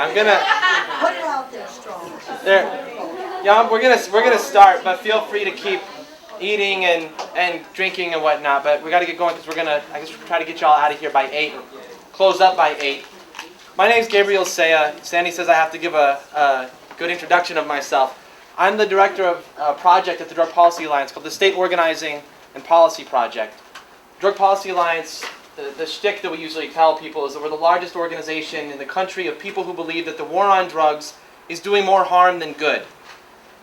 I'm gonna Put it out there strong. there. Yeah, we're gonna start, but feel free to keep eating and drinking and whatnot. But we got to get going because I guess we'll try to get y'all out of here by 8. Close up by 8. My name's Gabriel Sayegh. Sandy says I have to give a good introduction of myself. I'm the director of a project at the Drug Policy Alliance called the State Organizing and Policy Project. Drug Policy Alliance, the shtick that we usually tell people is that we're the largest organization in the country of people who believe that the war on drugs is doing more harm than good.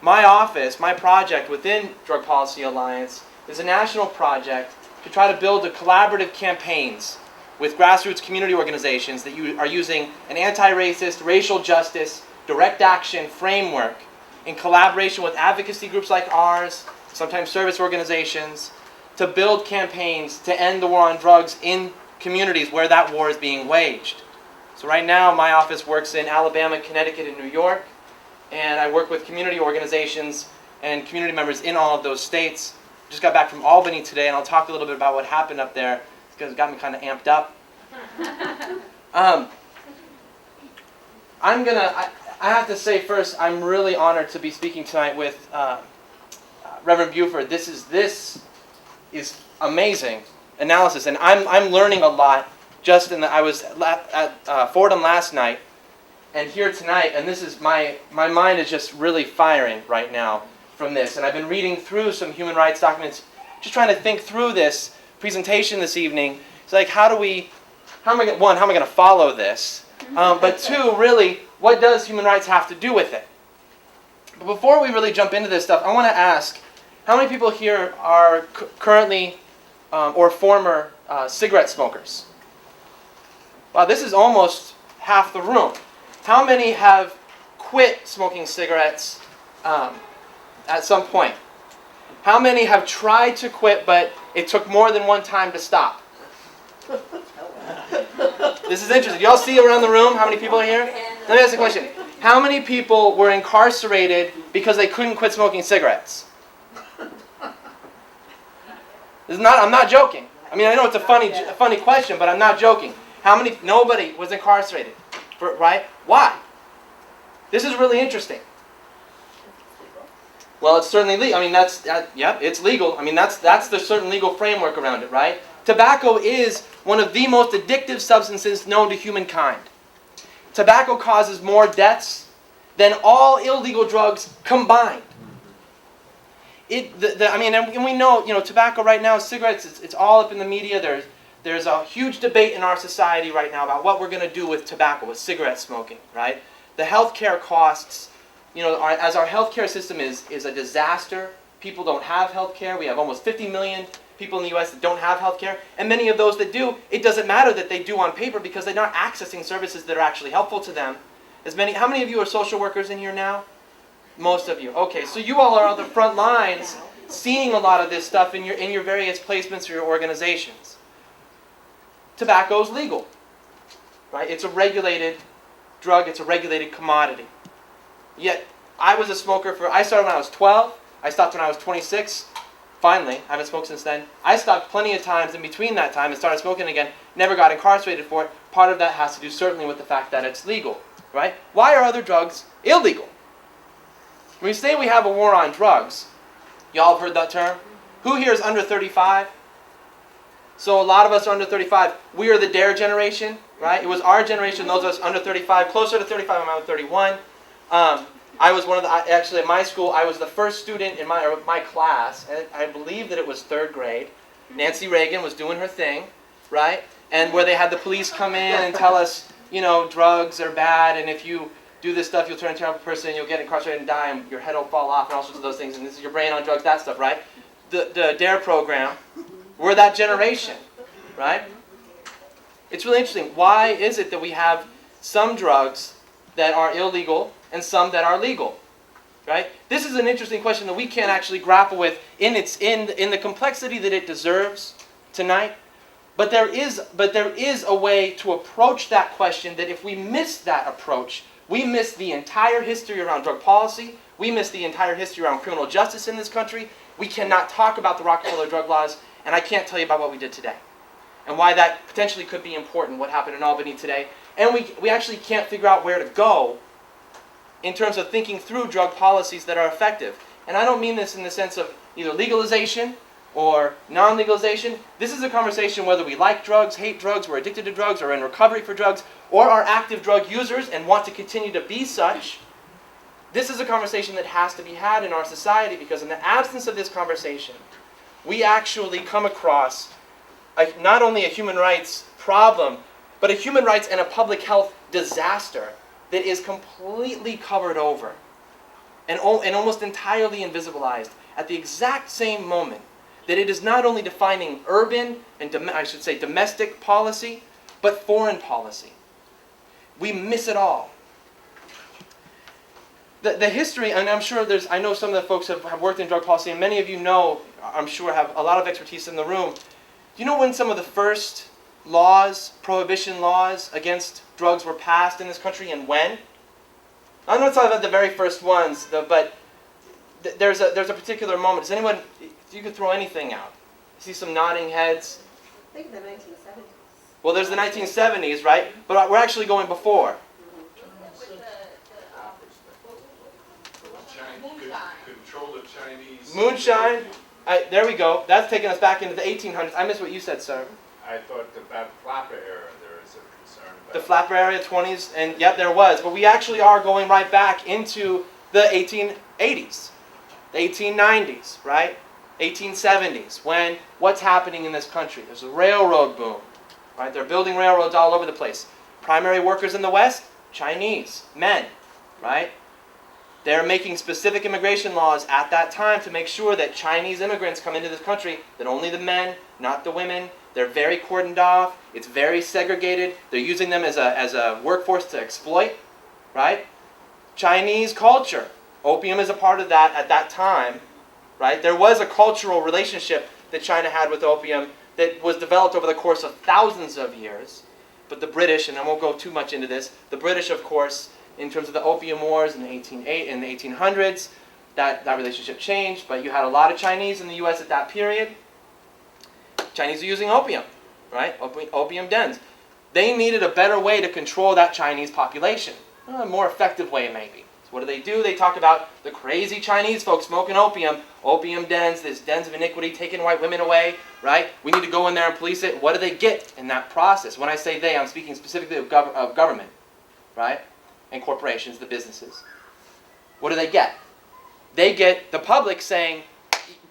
My office, my project within Drug Policy Alliance is a national project to try to build collaborative campaigns with grassroots community organizations that are using an anti-racist, racial justice, direct action framework in collaboration with advocacy groups like ours, sometimes service organizations, to build campaigns to end the war on drugs in communities where that war is being waged. So right now my office works in Alabama, Connecticut, and New York, and I work with community organizations and community members in all of those states. Just got back from Albany today, and I'll talk a little bit about what happened up there because it got me kind of amped up. I have to say first, I'm really honored to be speaking tonight with Reverend Buford. This is amazing analysis, and I'm learning a lot. I was at Fordham last night, and here tonight, and this is my mind is just really firing right now from this. And I've been reading through some human rights documents, just trying to think through this presentation this evening. It's like, how am I going to follow this? But two, really, what does human rights have to do with it? But before we really jump into this stuff, I want to ask, how many people here are currently or former cigarette smokers? Wow, this is almost half the room. How many have quit smoking cigarettes at some point? How many have tried to quit, but it took more than one time to stop? This is interesting. Do y'all see around the room how many people are here? Let me ask a question. How many people were incarcerated because they couldn't quit smoking cigarettes? I'm not joking. I mean, I know it's a funny question, but I'm not joking. Nobody was incarcerated, right? Why? This is really interesting. Well, it's certainly legal. I mean, it's legal. I mean, that's the certain legal framework around it, right? Tobacco is one of the most addictive substances known to humankind. Tobacco causes more deaths than all illegal drugs combined. And we know, tobacco right now, cigarettes, it's all up in the media. There's a huge debate in our society right now about what we're going to do with tobacco, with cigarette smoking, right? The healthcare costs, as our healthcare system is a disaster. People don't have healthcare. We have almost 50 million people in the U.S. that don't have healthcare, and many of those that do, it doesn't matter that they do on paper because they're not accessing services that are actually helpful to them. How many of you are social workers in here now? Most of you. Okay, so you all are on the front lines seeing a lot of this stuff in your various placements or your organizations. Tobacco is legal, right? It's a regulated drug. It's a regulated commodity. Yet, I was a smoker I started when I was 12. I stopped when I was 26. Finally, I haven't smoked since then. I stopped plenty of times in between that time and started smoking again. Never got incarcerated for it. Part of that has to do certainly with the fact that it's legal, right? Why are other drugs illegal? When we say we have a war on drugs, y'all have heard that term? Who here is under 35? So a lot of us are under 35. We are the DARE generation, right? It was our generation, those of us under 35, closer to 35 when I was 31. I was actually at my school, I was the first student in my class, and I believe that it was 3rd grade. Nancy Reagan was doing her thing, right? And where they had the police come in and tell us, drugs are bad, and if you do this stuff, you'll turn a terrible person, you'll get incarcerated and die, and your head will fall off, and all sorts of those things, and this is your brain on drugs, that stuff, right? The DARE program, we're that generation, right? It's really interesting. Why is it that we have some drugs that are illegal and some that are legal, right? This is an interesting question that we can't actually grapple with in the complexity that it deserves tonight. But there is a way to approach that question that if we miss that approach, we miss the entire history around drug policy. We miss the entire history around criminal justice in this country. We cannot talk about the Rockefeller drug laws, and I can't tell you about what we did today and why that potentially could be important, what happened in Albany today. And we actually can't figure out where to go in terms of thinking through drug policies that are effective. And I don't mean this in the sense of either legalization or non-legalization. This is a conversation whether we like drugs, hate drugs, we're addicted to drugs, or in recovery for drugs, or are active drug users and want to continue to be such. This is a conversation that has to be had in our society, because in the absence of this conversation, we actually come across not only a human rights problem, but a human rights and a public health disaster that is completely covered over and almost entirely invisibilized at the exact same moment that it is not only defining urban and domestic policy, but foreign policy. We miss it all. The history, and I'm sure I know some of the folks have worked in drug policy, and many of you know, I'm sure, have a lot of expertise in the room. Do you know when some of the first laws, prohibition laws against drugs were passed in this country, and when? I'm not talking about the very first ones, but there's a particular moment. Does anyone, you could throw anything out. I see some nodding heads. I think the 1970s. Well, there's the 1970s, right? But we're actually going before. Control the Chinese. Moonshine. There we go. That's taking us back into the 1800s. I missed what you said, sir. I thought that flapper era there is a concern about. The flapper era, 20s, and yep, there was. But we actually are going right back into the 1880s, the 1890s, right? 1870s, when what's happening in this country? There's a railroad boom, right? They're building railroads all over the place. Primary workers in the West, Chinese, men, right? They're making specific immigration laws at that time to make sure that Chinese immigrants come into this country, that only the men, not the women. They're very cordoned off. It's very segregated. They're using them as a workforce to exploit, right? Chinese culture. Opium is a part of that at that time, right? There was a cultural relationship that China had with opium that was developed over the course of thousands of years. But the British, and I won't go too much into this, the British, of course, in terms of the opium wars in the 1800s, that relationship changed, but you had a lot of Chinese in the U.S. at that period. Chinese are using opium, right? Opium dens. They needed a better way to control that Chinese population. A more effective way, maybe. So what do? They talk about the crazy Chinese folks smoking opium dens, this dens of iniquity, taking white women away, right? We need to go in there and police it. What do they get in that process? When I say they, I'm speaking specifically of government, right? And corporations, the businesses. What do they get? They get the public saying,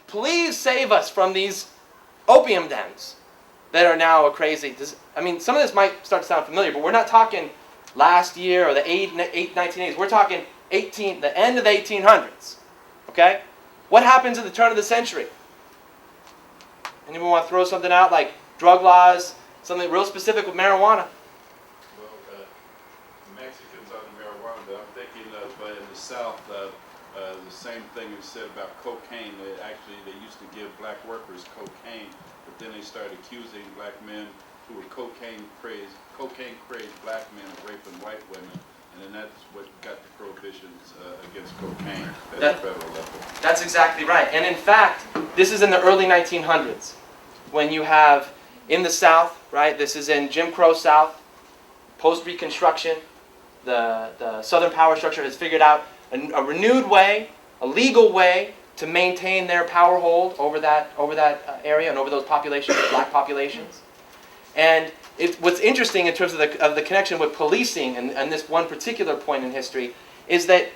please save us from these opium dens that are now crazy. I mean, some of this might start to sound familiar, but we're not talking last year or the 1980s. We're talking the end of the 1800s. Okay? What happens at the turn of the century? Anyone want to throw something out like drug laws, something real specific with marijuana? Mexicans on the marijuana. I'm thinking of in the South, the same thing is said about cocaine. They used to give black workers cocaine, but then they started accusing black men who were cocaine crazed black men of raping white women, and then that's what got the prohibitions against cocaine at the federal level. That's exactly right. And in fact, this is in the early 1900s when you have in the South, right? This is in Jim Crow South, post-Reconstruction. The Southern power structure has figured out a renewed way, a legal way to maintain their power hold over that area and over those populations, black populations. And what's interesting in terms of the connection with policing and this one particular point in history is that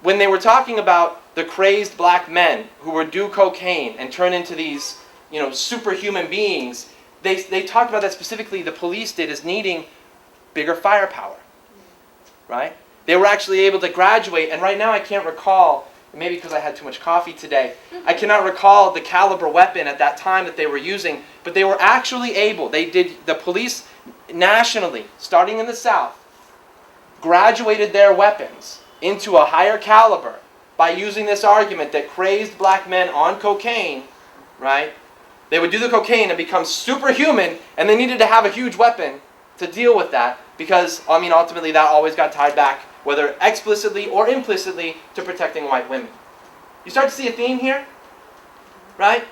when they were talking about the crazed black men who would do cocaine and turn into these, superhuman beings, they talked about that specifically. The police did as needing bigger firepower. Right? They were actually able to graduate, and right now I can't recall, maybe because I had too much coffee today, I cannot recall the caliber weapon at that time that they were using, but they were actually able, the police nationally, starting in the South, graduated their weapons into a higher caliber by using this argument that crazed black men on cocaine, right? They would do the cocaine and become superhuman, and they needed to have a huge weapon to deal with that, because, ultimately that always got tied back, whether explicitly or implicitly, to protecting white women. You start to see a theme here, right?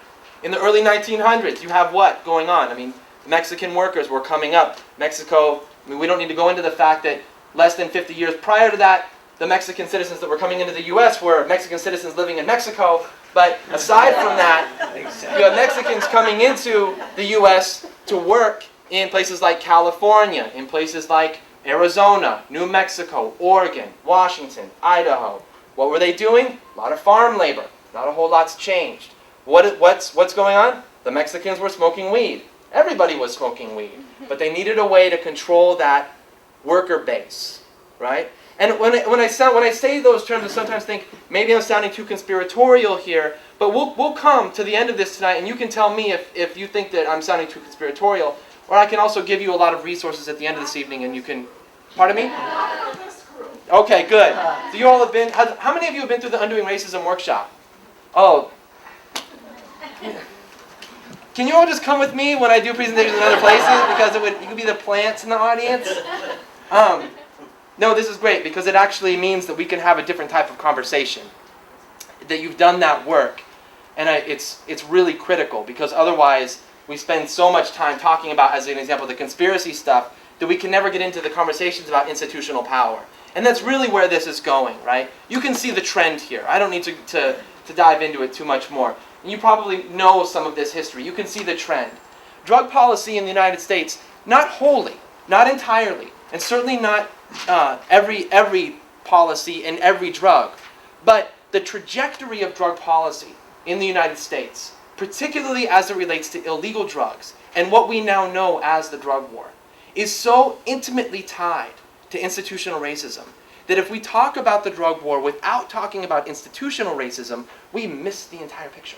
In the early 1900s, you have what going on? Mexican workers were coming up. Mexico, I mean, we don't need to go into the fact that less than 50 years prior to that, the Mexican citizens that were coming into the U.S. were Mexican citizens living in Mexico. But aside from that, you have Mexicans coming into the U.S. to work in places like California, in places like Arizona, New Mexico, Oregon, Washington, Idaho. What were they doing? A lot of farm labor. Not a whole lot's changed. What's going on? The Mexicans were smoking weed. Everybody was smoking weed. But they needed a way to control that worker base, right? And when I say those terms, I sometimes think maybe I'm sounding too conspiratorial here, but we'll come to the end of this tonight, and you can tell me if you think that I'm sounding too conspiratorial, or I can also give you a lot of resources at the end of this evening, and you can... Pardon me? Okay, good. So you all have been... How many of you have been through the Undoing Racism workshop? Oh. Can you all just come with me when I do presentations in other places? Because you could be the plants in the audience. No, this is great because it actually means that we can have a different type of conversation. That you've done that work. And it's really critical because otherwise we spend so much time talking about, as an example, the conspiracy stuff that we can never get into the conversations about institutional power. And that's really where this is going, right? You can see the trend here. I don't need to dive into it too much more. And you probably know some of this history. You can see the trend. Drug policy in the United States, not wholly, not entirely, and certainly not every policy in every drug, but the trajectory of drug policy in the United States, particularly as it relates to illegal drugs and what we now know as the drug war, is so intimately tied to institutional racism that if we talk about the drug war without talking about institutional racism, we miss the entire picture.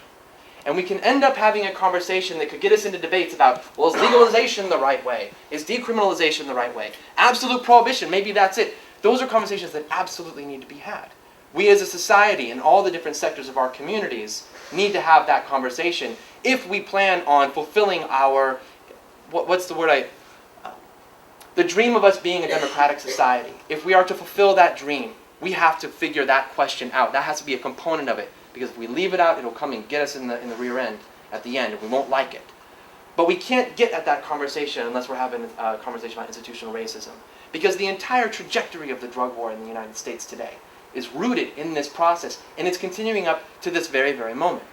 And we can end up having a conversation that could get us into debates about, well, is legalization the right way? Is decriminalization the right way? Absolute prohibition, maybe that's it. Those are conversations that absolutely need to be had. We as a society in all the different sectors of our communities need to have that conversation if we plan on fulfilling our, the dream of us being a democratic society. If we are to fulfill that dream, we have to figure that question out. That has to be a component of it. Because if we leave it out, it'll come and get us in the rear end at the end, and we won't like it. But we can't get at that conversation unless we're having a conversation about institutional racism. Because the entire trajectory of the drug war in the United States today is rooted in this process, and it's continuing up to this very, very moment.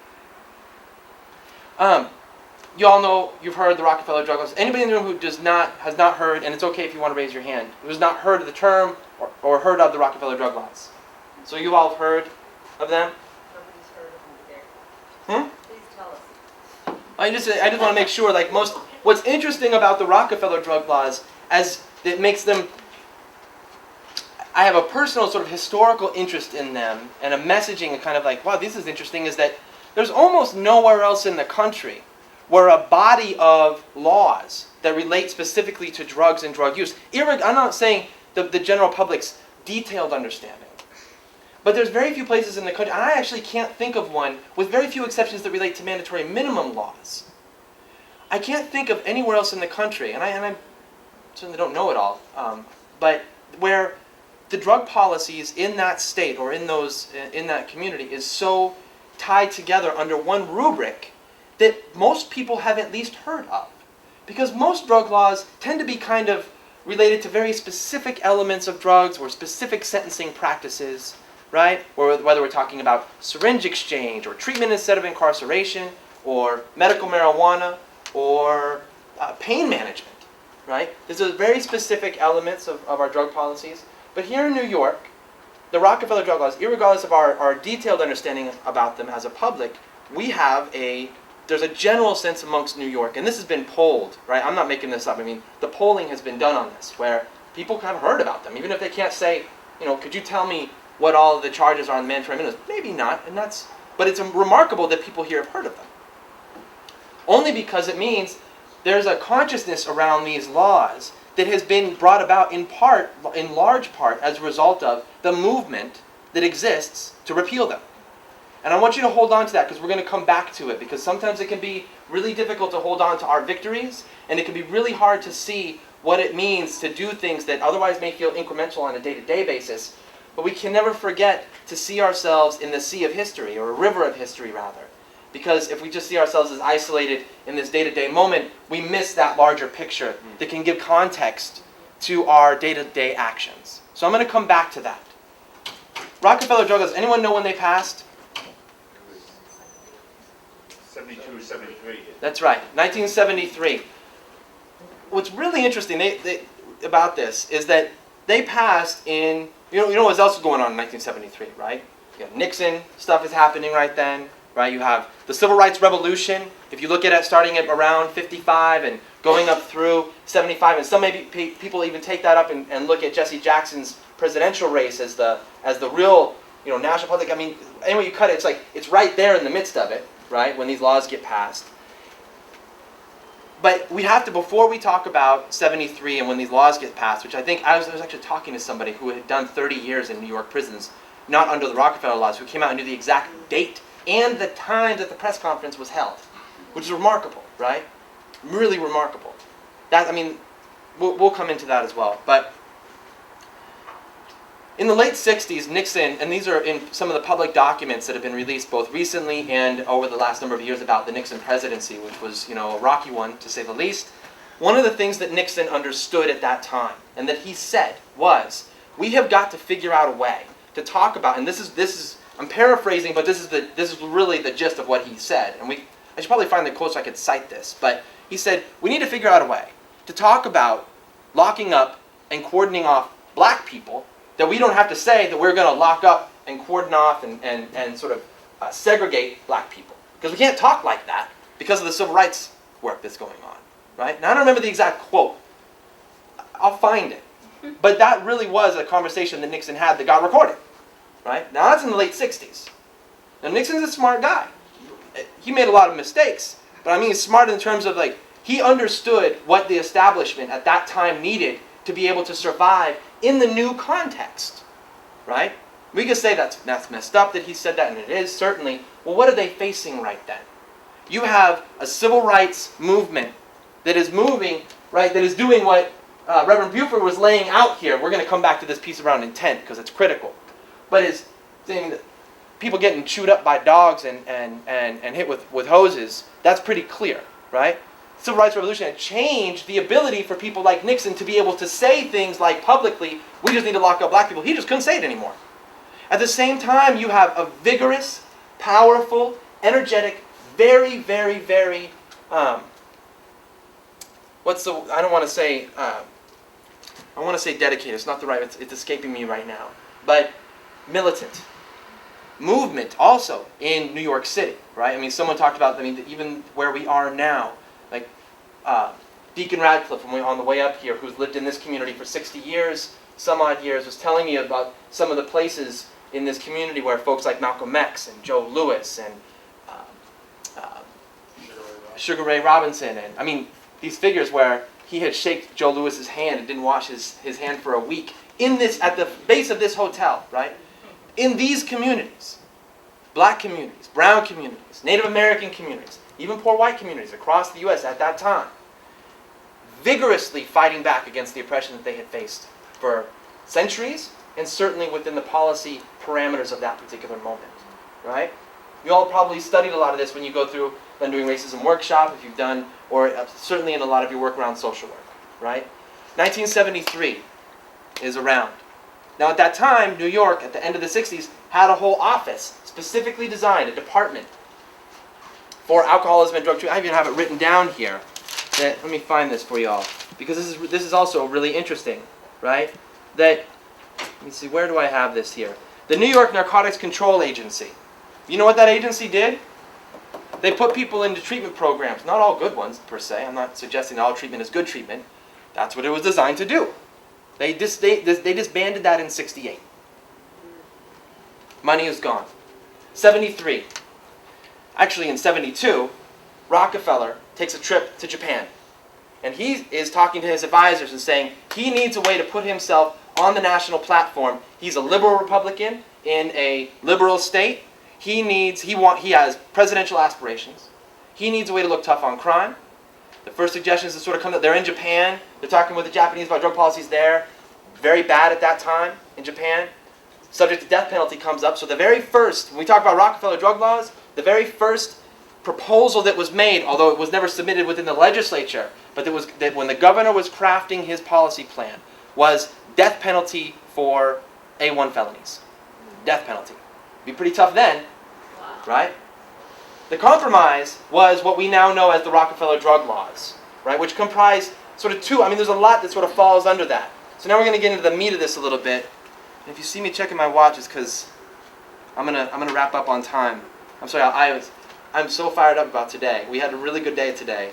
You all know, you've heard the Rockefeller drug laws. Anybody in the room who has not heard, and it's okay if you want to raise your hand, who has not heard of the term or heard of the Rockefeller drug laws? So you all have heard of them? Please tell us. I just want to make sure, what's interesting about the Rockefeller drug laws, as it makes them, I have a personal sort of historical interest in them, and a messaging, and kind of like, wow, this is interesting, is that there's almost nowhere else in the country where a body of laws that relate specifically to drugs and drug use, I'm not saying the general public's detailed understanding, but there's very few places in the country, and I actually can't think of one, with very few exceptions that relate to mandatory minimum laws. I can't think of anywhere else in the country, and I certainly don't know it all, but where the drug policies in that state or in that community is so tied together under one rubric that most people have at least heard of. Because most drug laws tend to be kind of related to very specific elements of drugs or specific sentencing practices, right? Or whether we're talking about syringe exchange or treatment instead of incarceration or medical marijuana or pain management, right? These are very specific elements of our drug policies. But here in New York, the Rockefeller drug laws, irregardless of our detailed understanding about them as a public, there's a general sense amongst New York, and this has been polled, right? I'm not making this up. I mean, the polling has been done on this, where people kind of heard about them, even if they can't say, could you tell me what all of the charges are on the mandatory minimums? Maybe not, but it's remarkable that people here have heard of them. Only because it means there's a consciousness around these laws that has been brought about in large part, as a result of the movement that exists to repeal them. And I want you to hold on to that because we're going to come back to it, because sometimes it can be really difficult to hold on to our victories, and it can be really hard to see what it means to do things that otherwise may feel incremental on a day-to-day basis. But we can never forget to see ourselves in the sea of history, or a river of history rather. Because if we just see ourselves as isolated in this day-to-day moment, we miss that larger picture that can give context to our day-to-day actions. So I'm going to come back to that. Rockefeller drug laws, anyone know when they passed? 72, 73. That's right, 1973. What's really interesting about this is that they passed in, you know what else was going on in 1973, right? You got Nixon, stuff is happening right then, right? You have the Civil Rights Revolution. If you look at it starting at around 55 and going up through 75, and some people even take that up and look at Jesse Jackson's presidential race as the real, national public. I mean, anyway you cut it, it's right there in the midst of it, right? When these laws get passed. But we have to, before we talk about 73 and when these laws get passed, which I think, I was actually talking to somebody who had done 30 years in New York prisons, not under the Rockefeller laws, who came out and knew the exact date and the time that the press conference was held, which is remarkable, right? Really remarkable. We'll come into that as well. But in the late 60s, Nixon, and these are in some of the public documents that have been released both recently and over the last number of years about the Nixon presidency, which was, a rocky one, to say the least. One of the things that Nixon understood at that time, and that he said, was, we have got to figure out a way to talk about, and this is I'm paraphrasing, but this is really the gist of what he said, and I should probably find the quote so I could cite this, but he said, we need to figure out a way to talk about locking up and cordoning off black people, that we don't have to say that we're going to lock up and cordon off and sort of segregate black people. Because we can't talk like that because of the civil rights work that's going on. Right? Now I don't remember the exact quote. I'll find it. But that really was a conversation that Nixon had that got recorded. Right? Now that's in the late 60s. Now Nixon's a smart guy. He made a lot of mistakes. But he's smart in terms of he understood what the establishment at that time needed to be able to survive in the new context, right? We could say that's messed up that he said that, and it is, certainly. Well, what are they facing right then? You have a civil rights movement that is moving, right, that is doing what Reverend Buford was laying out here. We're going to come back to this piece around intent because it's critical. But is saying that people getting chewed up by dogs and hit with hoses, that's pretty clear, right? Civil Rights Revolution had changed the ability for people like Nixon to be able to say things like publicly, we just need to lock up black people. He just couldn't say it anymore. At the same time, you have a vigorous, powerful, energetic, very, very, very, I don't want to say, I want to say dedicated. It's not the right, it's escaping me right now. But militant movement also in New York City, right? Someone talked about, even where we are now, like Deacon Radcliffe, on the way up here, who's lived in this community for 60 years, some odd years, was telling me about some of the places in this community where folks like Malcolm X and Joe Louis and Sugar Ray Robinson, and these figures where he had shaken Joe Louis's hand and didn't wash his hand for a week at the base of this hotel, right? In these communities, black communities, brown communities, Native American communities, even poor white communities across the U.S. at that time, vigorously fighting back against the oppression that they had faced for centuries, and certainly within the policy parameters of that particular moment, right? You all probably studied a lot of this when you go through Undoing Racism workshop, if you've done, or certainly in a lot of your work around social work, right? 1973 is around. Now at that time, New York, at the end of the 60s, had a whole office specifically designed, a department, for alcoholism and drug treatment. I even have it written down here. Let me find this for y'all, because this is also really interesting, right? Let me see, where do I have this here? The New York Narcotics Control Agency. You know what that agency did? They put people into treatment programs. Not all good ones, per se. I'm not suggesting all treatment is good treatment. That's what it was designed to do. They disbanded that in 68. Money is gone. 73. Actually, in 72, Rockefeller takes a trip to Japan. And he is talking to his advisors and saying he needs a way to put himself on the national platform. He's a liberal Republican in a liberal state. He has presidential aspirations. He needs a way to look tough on crime. The first suggestions that sort of come up, they're in Japan. They're talking with the Japanese about drug policies there. Very bad at that time in Japan. Subject to death penalty comes up. So the very first, when we talk about Rockefeller drug laws, the very first proposal that was made, although it was never submitted within the legislature, but that when the governor was crafting his policy plan, was death penalty for A1 felonies. Death penalty. Be pretty tough then, right? The compromise was what we now know as the Rockefeller drug laws, right? Which comprise sort of two. I mean, there's a lot that sort of falls under that. So now we're going to get into the meat of this a little bit. And if you see me checking my watch, it's because I'm gonna wrap up on time. I'm sorry. I'm so fired up about today. We had a really good day today,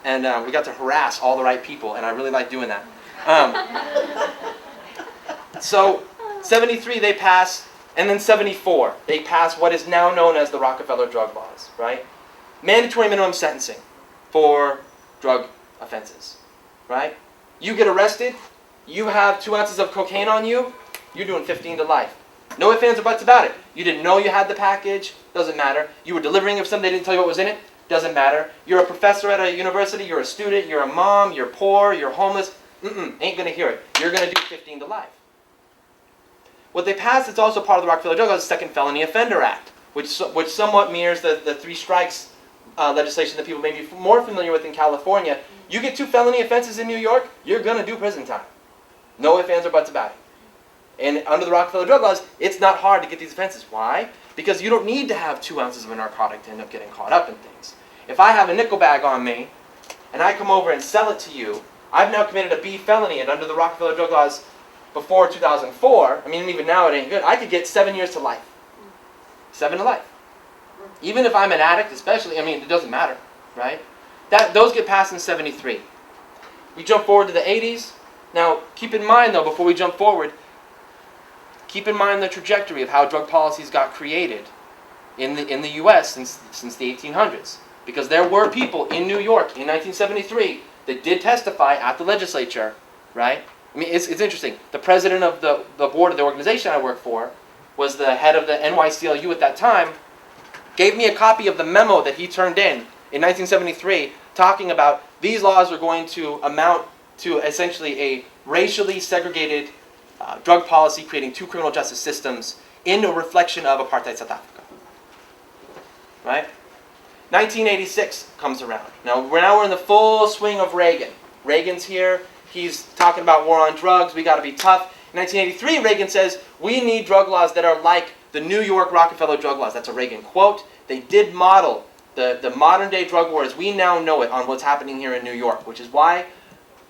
and we got to harass all the right people, and I really like doing that. So 73 they pass. And then 74, they pass what is now known as the Rockefeller drug laws, right? Mandatory minimum sentencing for drug offenses, right? You get arrested, you have 2 ounces of cocaine on you, you're doing 15 to life. No ifs, ands, or buts about it. You didn't know you had the package, doesn't matter. You were delivering it for something, they didn't tell you what was in it, doesn't matter. You're a professor at a university, you're a student, you're a mom, you're poor, you're homeless, ain't gonna hear it. You're gonna do 15 to life. What they passed, it's also part of the Rockefeller Drug Laws, the Second Felony Offender Act, which somewhat mirrors the 3 strikes legislation that people may be more familiar with in California. You get 2 felony offenses in New York, you're going to do prison time. No ifs, ands, or buts about it. And under the Rockefeller Drug Laws, it's not hard to get these offenses. Why? Because you don't need to have 2 ounces of a narcotic to end up getting caught up in things. If I have a nickel bag on me, and I come over and sell it to you, I've now committed a B felony, and under the Rockefeller Drug Laws, before 2004, I mean, even now it ain't good, I could get 7 years to life. 7 to life. Even if I'm an addict, especially, I mean, it doesn't matter, right? Those get passed in 73. We jump forward to the 80s. Now, keep in mind, though, before we jump forward, keep in mind the trajectory of how drug policies got created in the U.S. since the 1800s. Because there were people in New York in 1973 that did testify at the legislature, right? I mean, it's interesting. The president of the board of the organization I work for was the head of the NYCLU at that time, gave me a copy of the memo that he turned in 1973 talking about these laws are going to amount to essentially a racially segregated drug policy creating 2 criminal justice systems in a reflection of apartheid South Africa. Right? 1986 comes around. Now we're in the full swing of Reagan. Reagan's here. He's talking about war on drugs. We got to be tough. In 1983, Reagan says, we need drug laws that are like the New York Rockefeller drug laws. That's a Reagan quote. They did model the modern day drug war as we now know it on what's happening here in New York, which is why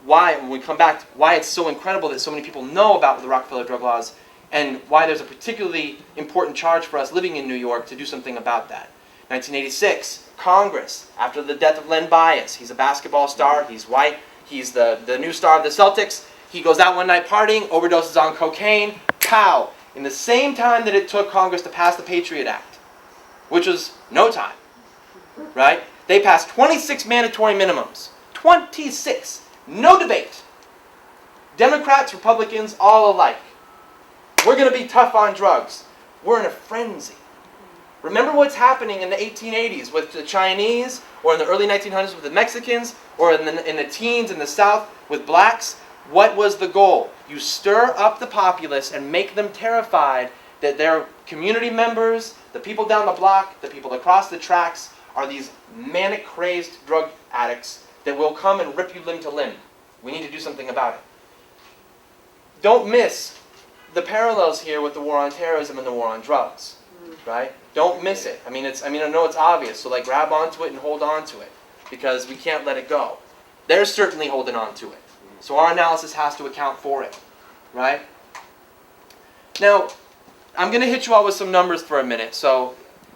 when we come back, why it's so incredible that so many people know about the Rockefeller drug laws and why there's a particularly important charge for us living in New York to do something about that. 1986, Congress, after the death of Len Bias, he's a basketball star, he's white, he's the new star of the Celtics. He goes out one night partying, overdoses on cocaine, pow! In the same time that it took Congress to pass the Patriot Act, which was no time, right? They passed 26 mandatory minimums. 26! No debate. Democrats, Republicans, all alike. We're going to be tough on drugs. We're in a frenzy. Remember what's happening in the 1880s with the Chinese, or in the early 1900s with the Mexicans, or in the teens in the South with blacks? What was the goal? You stir up the populace and make them terrified that their community members, the people down the block, the people across the tracks, are these manic crazed drug addicts that will come and rip you limb to limb. We need to do something about it. Don't miss the parallels here with the war on terrorism and the war on drugs, right? Don't miss it. I know it's obvious, so grab onto it and hold on to it, because we can't let it go. They're certainly holding on to it. So our analysis has to account for it, right? Now, I'm going to hit you all with some numbers for a minute, so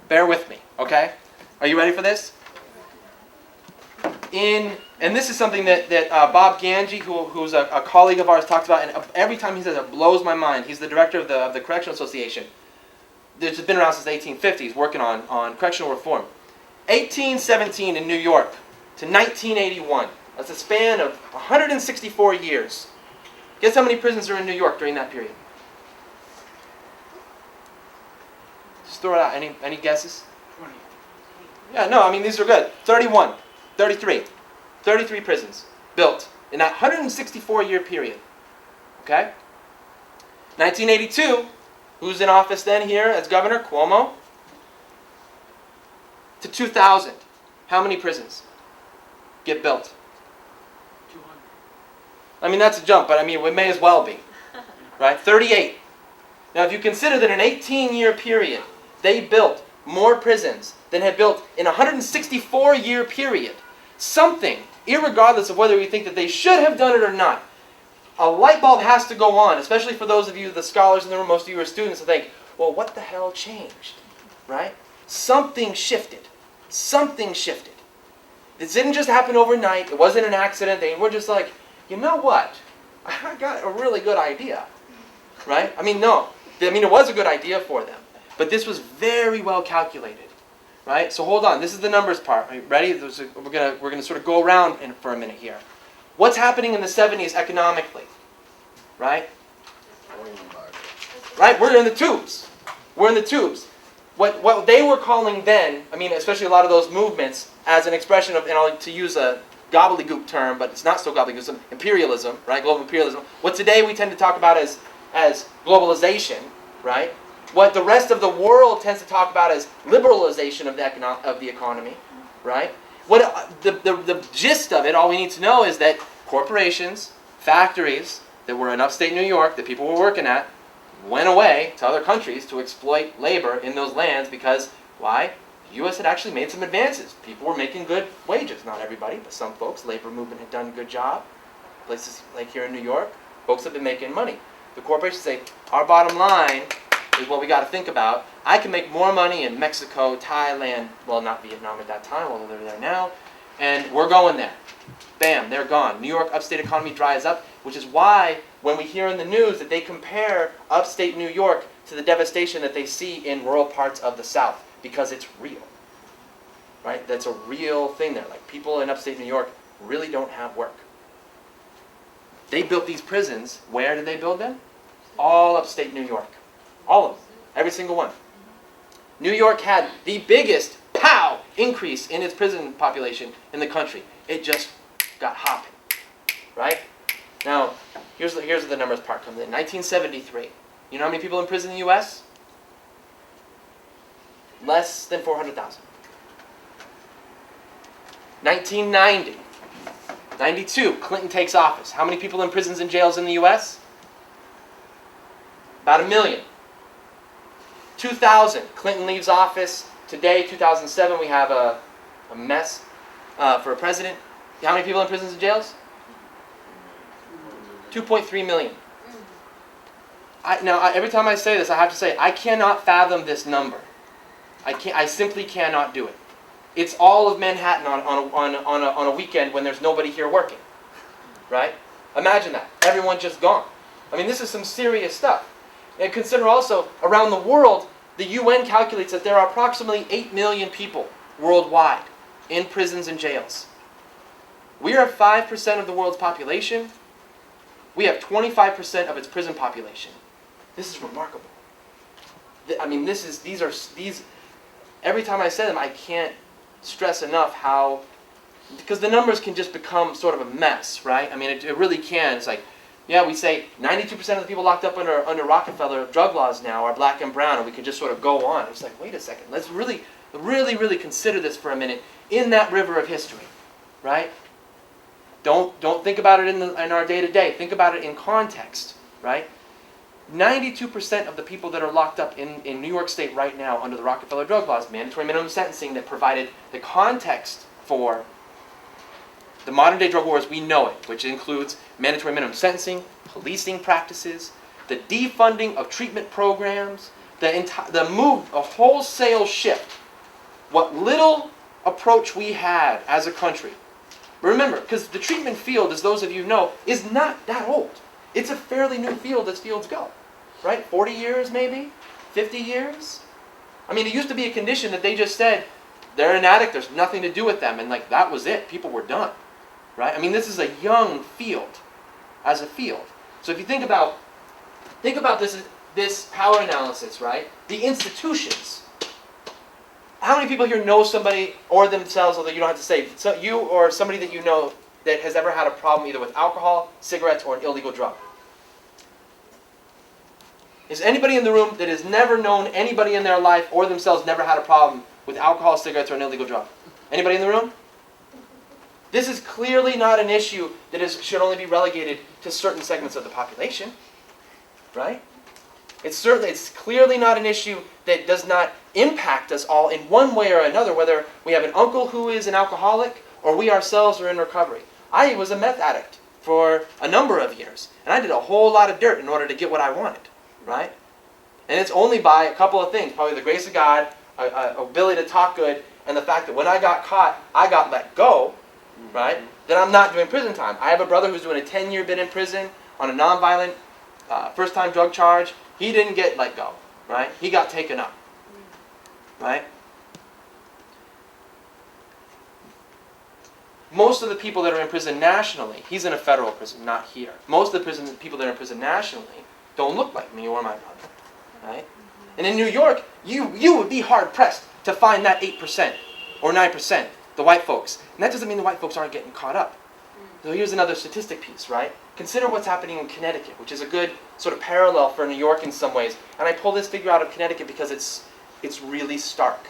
bear with me, okay? Are you ready for this? And this is something that Bob Ganji, who's a colleague of ours, talks about, and every time he says it blows my mind. He's the director of the Correctional Association. It's been around since the 1850s, working on correctional reform. 1817 in New York to 1981. That's a span of 164 years. Guess how many prisons are in New York during that period? Just throw it out. Any guesses? 20. Yeah, no, these are good. 31, 33. 33 prisons built in that 164-year period. Okay? 1982, who's in office then here as governor? Cuomo. To 2000. how many prisons get built? 200. I mean, that's a jump, but I mean, it may as well be. Right? 38. Now, if you consider that in an 18-year period, they built more prisons than had built in a 164-year period, something, irregardless of whether we think that they should have done it or not, a light bulb has to go on, especially for those of you, the scholars in the room, most of you are students, to think, well, what the hell changed? Right? Something shifted. Something shifted. This didn't just happen overnight. It wasn't an accident. They were just like, you know what? I got a really good idea. Right? I mean, no. I mean, it was a good idea for them. But this was very well calculated. Right? So hold on. This is the numbers part. Are you ready? We're gonna sort of go around for a minute here. What's happening in the 70s economically? Right? Right? We're in the tubes. We're in the tubes. What they were calling then, I mean, especially a lot of those movements, as an expression of, and I'll to use a gobbledygook term, but it's not so gobbledygook, imperialism, right? Global imperialism. What today we tend to talk about as globalization, right? What the rest of the world tends to talk about as liberalization of the economy, right? What the gist of it, all we need to know is that corporations, factories that were in upstate New York that people were working at, went away to other countries to exploit labor in those lands because, why? The U.S. had actually made some advances. People were making good wages. Not everybody, but some folks. Labor movement had done a good job. Places like here in New York, folks have been making money. The corporations say, our bottom line is what we got to think about. I can make more money in Mexico, Thailand, well, not Vietnam at that time, although they're there now, and we're going there. Bam, they're gone. New York upstate economy dries up, which is why when we hear in the news that they compare upstate New York to the devastation that they see in rural parts of the South, because it's real. Right? That's a real thing there. Like, people in upstate New York really don't have work. They built these prisons. Where did they build them? All upstate New York. All of them. Every single one. New York had the biggest, increase in its prison population in the country. It just got hopping. Right? Now, here's where the numbers part comes in. 1973. You know how many people in prison in the U.S.? Less than 400,000. 1990. 92, Clinton takes office. How many people in prisons and jails in the U.S.? About 1 million. 2000, Clinton leaves office. Today, 2007, we have a mess for a president. How many people in prisons and jails? 2.3 million. Now, every time I say this, I have to say, I cannot fathom this number. I simply cannot do it. It's all of Manhattan on a weekend when there's nobody here working. Right? Imagine that. Everyone just gone. I mean, this is some serious stuff. And consider also, around the world, the UN calculates that there are approximately 8 million people worldwide in prisons and jails. We are 5% of the world's population. We have 25% of its prison population. This is remarkable. I mean, these. Every time I say them, I can't stress enough how, because the numbers can just become sort of a mess, right? I mean, it really can. It's like, yeah, we say 92% of the people locked up under Rockefeller drug laws now are black and brown, and we could just sort of go on. It's like, wait a second, let's really consider this for a minute in that river of history, right? Don't think about it in our day-to-day. Think about it in context, right? 92% of the people that are locked up in New York State right now under the Rockefeller drug laws, mandatory minimum sentencing that provided the context for the modern day drug war as we know it, which includes mandatory minimum sentencing, policing practices, the defunding of treatment programs, the move, a wholesale shift. What little approach we had as a country. Remember, because the treatment field, as those of you know, is not that old. It's a fairly new field as fields go, right? 40 years maybe? 50 years? I mean, it used to be a condition that they just said, they're an addict, there's nothing to do with them, and like that was it. People were done, right? I mean, this is a young field as a field. So if you think about this power analysis, right? The institutions. How many people here know somebody or themselves, although you don't have to say, so you or somebody that you know that has ever had a problem either with alcohol, cigarettes, or an illegal drug? Is anybody in the room that has never known anybody in their life or themselves never had a problem with alcohol, cigarettes, or an illegal drug? Anybody in the room? This is clearly not an issue that should only be relegated to certain segments of the population, right? It's clearly not an issue that does not impact us all in one way or another, whether we have an uncle who is an alcoholic or we ourselves are in recovery. I was a meth addict for a number of years, and I did a whole lot of dirt in order to get what I wanted, right? And it's only by a couple of things, probably the grace of God, ability to talk good, and the fact that when I got caught, I got let go, right? Then I'm not doing prison time. I have a brother who's doing a 10-year bid in prison on a nonviolent first-time drug charge. He didn't get let go, right? He got taken up, right? Most of the people that are in prison nationally, he's in a federal prison, not here. Most of the people that are in prison nationally don't look like me or my brother, right? And in New York, you would be hard-pressed to find that 8% or 9%, the white folks. And that doesn't mean the white folks aren't getting caught up. So here's another statistic piece, right? Consider what's happening in Connecticut, which is a good sort of parallel for New York in some ways. And I pull this figure out of Connecticut because it's really stark.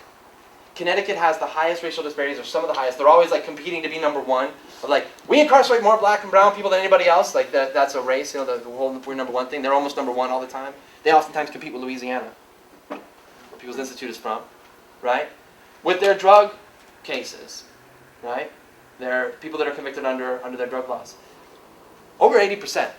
Connecticut has the highest racial disparities, or some of the highest. They're always like competing to be number one. But like, we incarcerate more black and brown people than anybody else. Like that's a race, the whole we're number one thing. They're almost number one all the time. They oftentimes compete with Louisiana, where People's Institute is from, right? With their drug cases, right? They're people that are convicted under their drug laws. Over 80%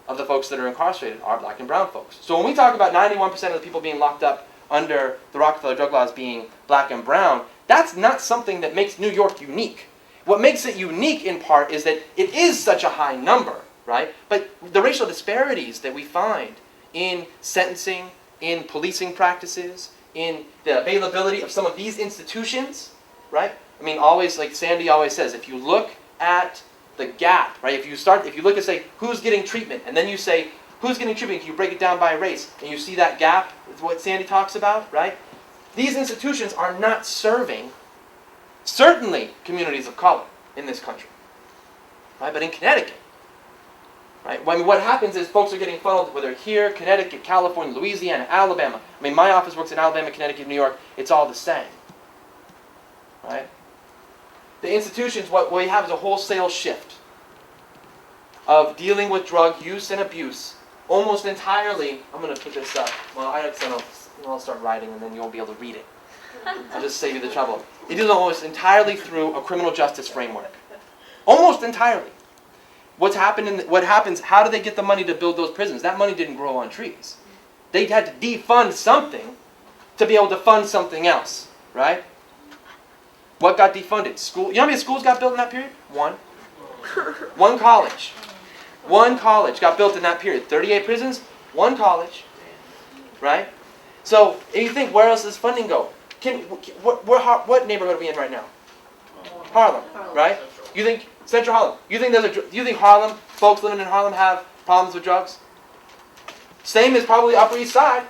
of the folks that are incarcerated are black and brown folks. So when we talk about 91% of the people being locked up under the Rockefeller drug laws being black and brown, that's not something that makes New York unique. What makes it unique in part is that it is such a high number, right? But the racial disparities that we find in sentencing, in policing practices, in the availability of some of these institutions, right? I mean, always, like Sandy always says, if you look at the gap, right? If you look and say, who's getting treatment, and then you say, who's getting treatment, you break it down by race, and you see that gap, is what Sandy talks about, right? These institutions are not serving, certainly, communities of color in this country, right? But in Connecticut, right? I mean, what happens is folks are getting funneled, whether here, Connecticut, California, Louisiana, Alabama. I mean, my office works in Alabama, Connecticut, New York. It's all the same, right? The institutions, what we have is a wholesale shift of dealing with drug use and abuse almost entirely. I'm going to put this up. Well, I'll start writing and then you won't be able to read it. I'll just save you the trouble. It is almost entirely through a criminal justice framework. Almost entirely. What happens, how do they get the money to build those prisons? That money didn't grow on trees. They had to defund something to be able to fund something else, right? What got defunded? School. You know how many schools got built in that period? One. One college. One college got built in that period. 38 prisons, one college, right? So, if you think, where else does funding go? What neighborhood are we in right now? Harlem, right? You think Central Harlem? You think Harlem, folks living in Harlem have problems with drugs? Same as probably Upper East Side,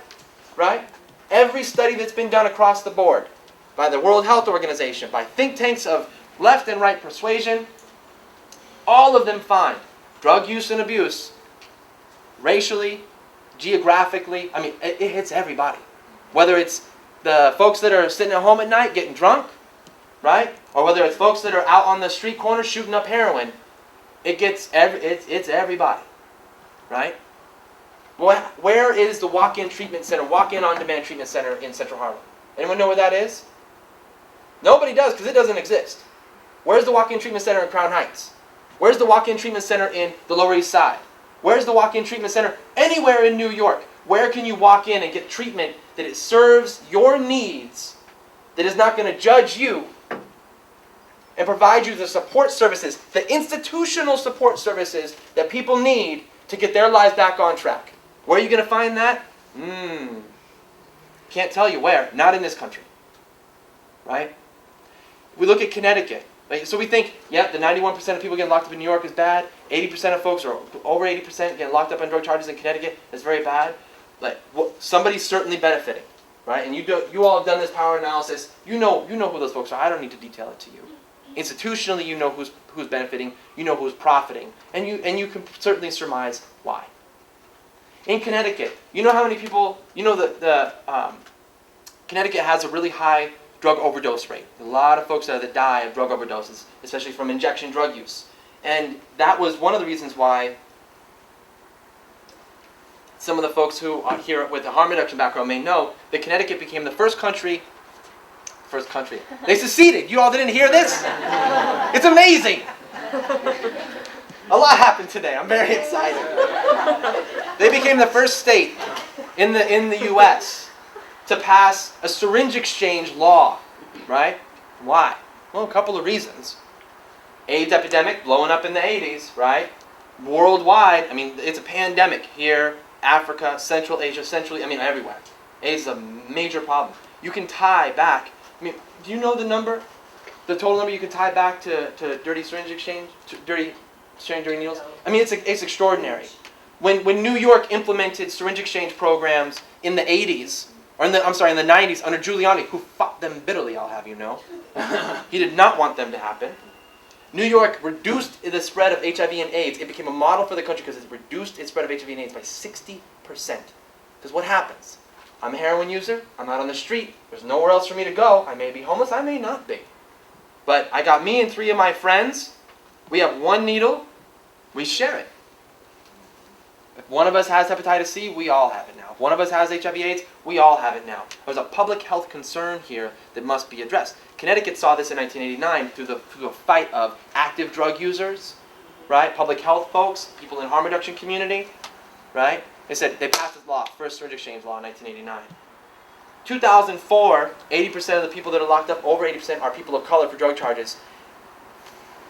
right? Every study that's been done across the board by the World Health Organization, by think tanks of left and right persuasion, all of them find drug use and abuse, racially, geographically, I mean, it hits everybody. Whether it's the folks that are sitting at home at night getting drunk, right? Or whether it's folks that are out on the street corner shooting up heroin, it's everybody, right? Where is the walk-in treatment center, walk-in on-demand treatment center in Central Harlem? Anyone know where that is? Nobody does, because it doesn't exist. Where's the walk-in treatment center in Crown Heights? Where's the walk-in treatment center in the Lower East Side? Where's the walk-in treatment center anywhere in New York? Where can you walk in and get treatment that it serves your needs, that is not going to judge you, and provide you the support services, the institutional support services that people need to get their lives back on track? Where are you going to find that? Can't tell you where. Not in this country. Right? We look at Connecticut. So we think, the 91% of people getting locked up in New York is bad. 80% of folks, or over 80% getting locked up on drug charges in Connecticut is very bad. Somebody's certainly benefiting, right? And you all have done this power analysis. You know who those folks are. I don't need to detail it to you. Institutionally, you know who's benefiting. You know who's profiting, and you can certainly surmise why. In Connecticut, you know how many people? You know Connecticut has a really high drug overdose rate. A lot of folks that die of drug overdoses, especially from injection drug use. And that was one of the reasons why some of the folks who are here with a harm reduction background may know that Connecticut became the first country. They seceded. You all didn't hear this? It's amazing. A lot happened today. I'm very excited. They became the first state in the U.S. to pass a syringe exchange law, right? Why? Well, a couple of reasons. AIDS epidemic blowing up in the 80s, right? Worldwide, I mean, it's a pandemic here, Africa, Central Asia, everywhere. AIDS is a major problem. You can tie back, do you know the number? The total number you can tie back to dirty syringe exchange? Dirty needles? It's extraordinary. When New York implemented syringe exchange programs in the 80s, in the 90s under Giuliani, who fought them bitterly, I'll have you know. He did not want them to happen. New York reduced the spread of HIV and AIDS. It became a model for the country because it reduced its spread of HIV and AIDS by 60%. Because what happens? I'm a heroin user. I'm out on the street. There's nowhere else for me to go. I may be homeless. I may not be. But I got me and 3 of my friends. We have 1 needle. We share it. If one of us has hepatitis C, we all have it now. If one of us has HIV/AIDS, we all have it now. There's a public health concern here that must be addressed. Connecticut saw this in 1989 through the fight of active drug users, right? Public health folks, people in harm reduction community, right? They passed this law, first syringe exchange law in 1989. 2004, 80% of the people that are locked up, over 80% are people of color for drug charges.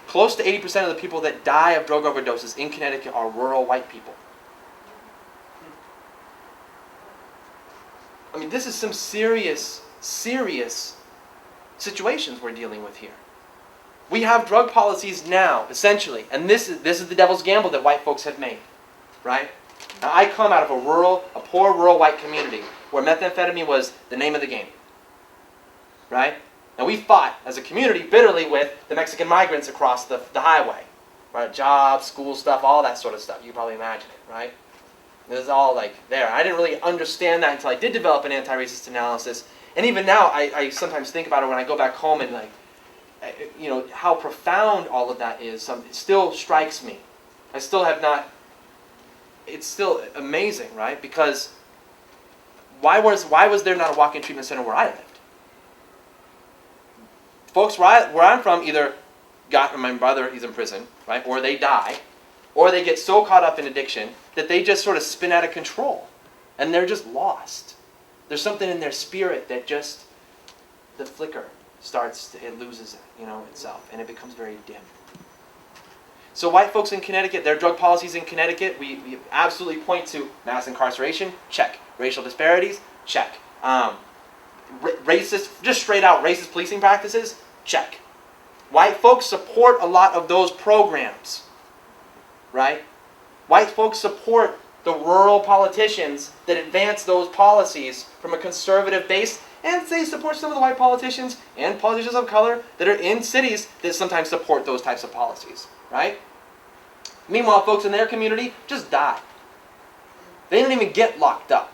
Close to 80% of the people that die of drug overdoses in Connecticut are rural white people. This is some serious situations we're dealing with here. We have drug policies now, essentially, and this is the devil's gamble that white folks have made, right? Now, I come out of a poor rural white community where methamphetamine was the name of the game, right? And we fought as a community bitterly with the Mexican migrants across the highway, right? Jobs, school stuff, all that sort of stuff. You can probably imagine it, right? It was all there. I didn't really understand that until I did develop an anti-racist analysis. And even now, I sometimes think about it when I go back home and how profound all of that is. It still strikes me. I still have not. It's still amazing, right? Because why was there not a walk-in treatment center where I lived? Folks where I'm from either my brother, he's in prison, right? Or they die, or they get so caught up in addiction that they just sort of spin out of control, and they're just lost. There's something in their spirit that just, the flicker it loses itself, and it becomes very dim. So white folks in Connecticut, their drug policies in Connecticut, we absolutely point to mass incarceration, check. Racial disparities, check. Just straight out racist policing practices, check. White folks support a lot of those programs, right? White folks support the rural politicians that advance those policies from a conservative base, and they support some of the white politicians and politicians of color that are in cities that sometimes support those types of policies, right? Meanwhile, folks in their community just die. They don't even get locked up,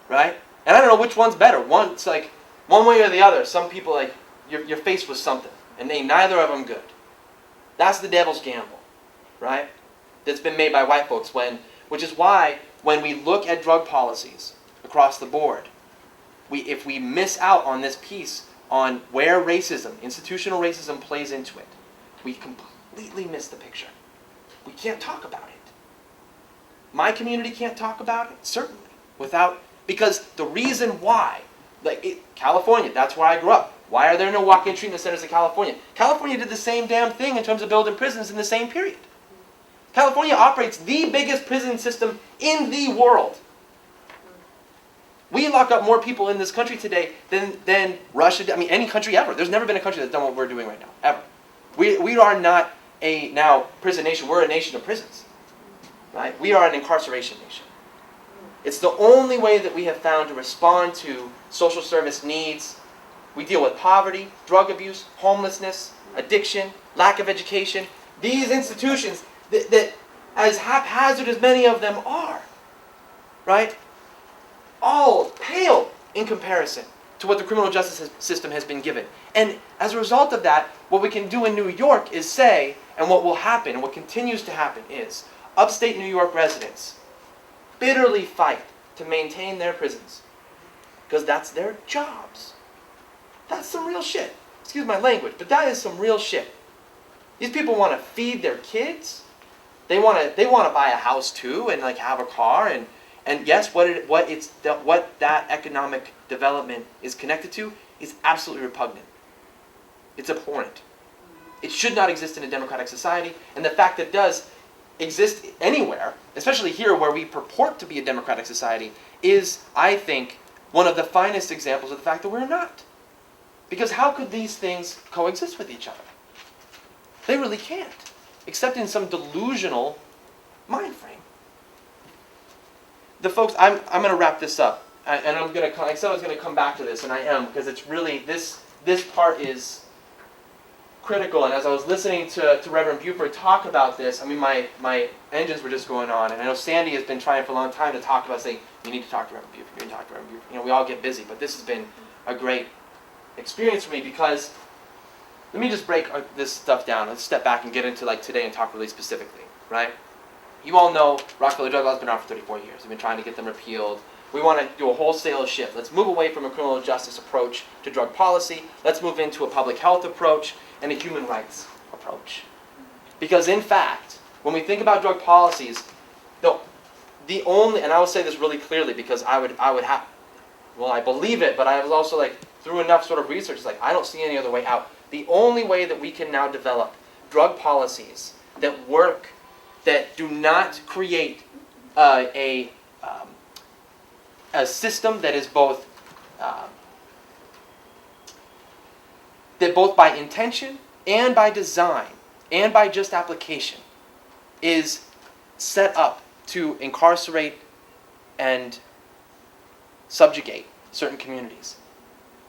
right? And I don't know which one's better. It's one way or the other. Some people you're faced with something, and neither of them good. That's the devil's gamble, right? That's been made by white folks which is why when we look at drug policies across the board, if we miss out on this piece on where institutional racism plays into it, we completely miss the picture. We can't talk about it. My community can't talk about it, certainly, because the reason why, California, that's where I grew up. Why are there no walk-in treatment centers in California? California did the same damn thing in terms of building prisons in the same period. California operates the biggest prison system in the world. We lock up more people in this country today than Russia did. Any country ever. There's never been a country that's done what we're doing right now, ever. We are not a now prison nation. We're a nation of prisons, right? We are an incarceration nation. It's the only way that we have found to respond to social service needs. We deal with poverty, drug abuse, homelessness, addiction, lack of education. These institutions that as haphazard as many of them are, right? All pale in comparison to what the criminal justice system has been given. And as a result of that, what we can do in New York is say, and what will happen, and what continues to happen is, upstate New York residents bitterly fight to maintain their prisons. Because that's their jobs. That's some real shit. Excuse my language, but that is some real shit. These people want to feed their kids. They want to buy a house too, and like have a car, and yes, what that economic development is connected to is absolutely repugnant. It's abhorrent. It should not exist in a democratic society, and the fact that it does exist anywhere, especially here where we purport to be a democratic society, is, I think, one of the finest examples of the fact that we're not. Because how could these things coexist with each other? They really can't, except in some delusional mind frame. The folks, I'm going to wrap this up, and I'm going to. I said I was going to come back to this, and I am, because it's really this part is critical. And as I was listening to Reverend Buford talk about this, I mean, my engines were just going on, and I know Sandy has been trying for a long time to talk about saying, you need to talk to Reverend Buford. You need to talk to Reverend Buford. You know, we all get busy, but this has been a great experience for me because. Let me just break this stuff down. Let's step back and get into like today and talk really specifically, right? You all know Rockefeller drug law has been around for 34 years. We've been trying to get them repealed. We want to do a wholesale shift. Let's move away from a criminal justice approach to drug policy. Let's move into a public health approach and a human rights approach. Because in fact, when we think about drug policies, the only, and I will say this really clearly because I believe it, but I was also like, through enough sort of research, it's like, I don't see any other way out. The only way that we can now develop drug policies that work, that do not create a system that is both that both by intention and by design and by just application is set up to incarcerate and subjugate certain communities.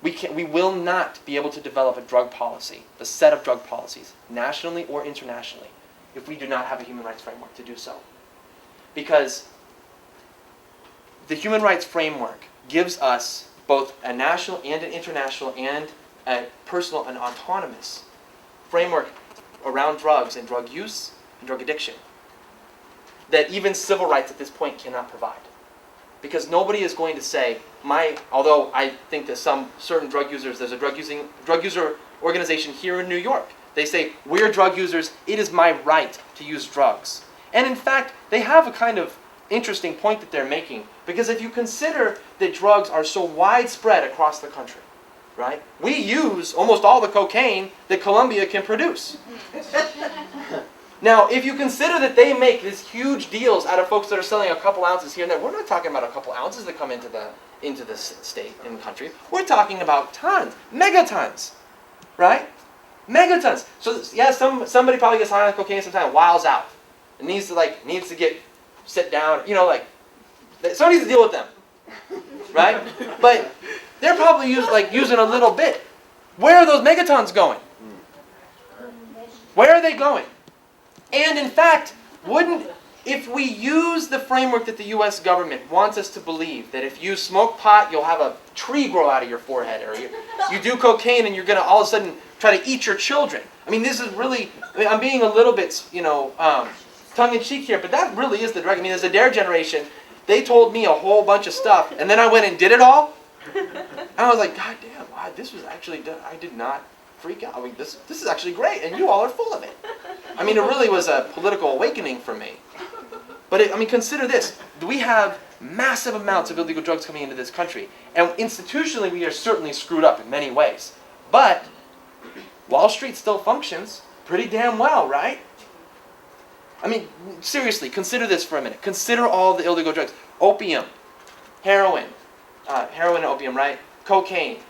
We will not be able to develop a drug policy, a set of drug policies, nationally or internationally, if we do not have a human rights framework to do so. Because the human rights framework gives us both a national and an international and a personal and autonomous framework around drugs and drug use and drug addiction that even civil rights at this point cannot provide. Because nobody is going to say, although I think that some certain drug users, there's a drug user organization here in New York. They say, we're drug users, it is my right to use drugs. And in fact, they have a kind of interesting point that they're making. Because if you consider that drugs are so widespread across the country, right? We use almost all the cocaine that Colombia can produce. Now, if you consider that they make these huge deals out of folks that are selling a couple ounces here and there, we're not talking about a couple ounces that come into the state and country. We're talking about tons, megatons, right? Megatons. So yeah, somebody probably gets high on cocaine sometime, wiles out, and needs to sit down. You know, like somebody needs to deal with them, right? But they're probably using a little bit. Where are those megatons going? Where are they going? And in fact, if we use the framework that the U.S. government wants us to believe, that if you smoke pot, you'll have a tree grow out of your forehead, or you do cocaine and you're going to all of a sudden try to eat your children. I mean, this is really, I'm being a little bit, tongue-in-cheek here, but that really is the drug. I mean, as a DARE generation, they told me a whole bunch of stuff, and then I went and did it all, and I was like, God damn, wow, this was actually, I did not freak out. I mean, this is actually great, and you all are full of it. I mean, it really was a political awakening for me. But consider this. We have massive amounts of illegal drugs coming into this country. And institutionally, we are certainly screwed up in many ways. But Wall Street still functions pretty damn well, right? I mean, seriously, consider this for a minute. Consider all the illegal drugs. Opium, heroin and opium, right? Cocaine,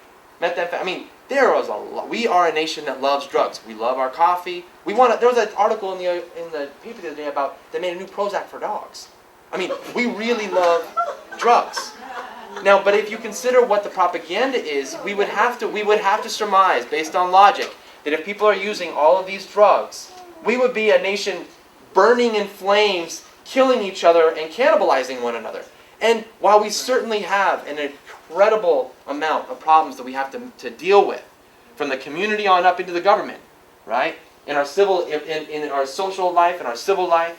methamphetamine. I mean, there was a lot. We are a nation that loves drugs. We love our coffee. There was an article in the paper the other day about they made a new Prozac for dogs. I mean, we really love drugs. Now, but if you consider what the propaganda is, we would have to surmise, based on logic, that if people are using all of these drugs, we would be a nation burning in flames, killing each other, and cannibalizing one another. And while we certainly have an incredible amount of problems that we have to deal with, from the community on up into the government, right? In our in our social life, in our civil life,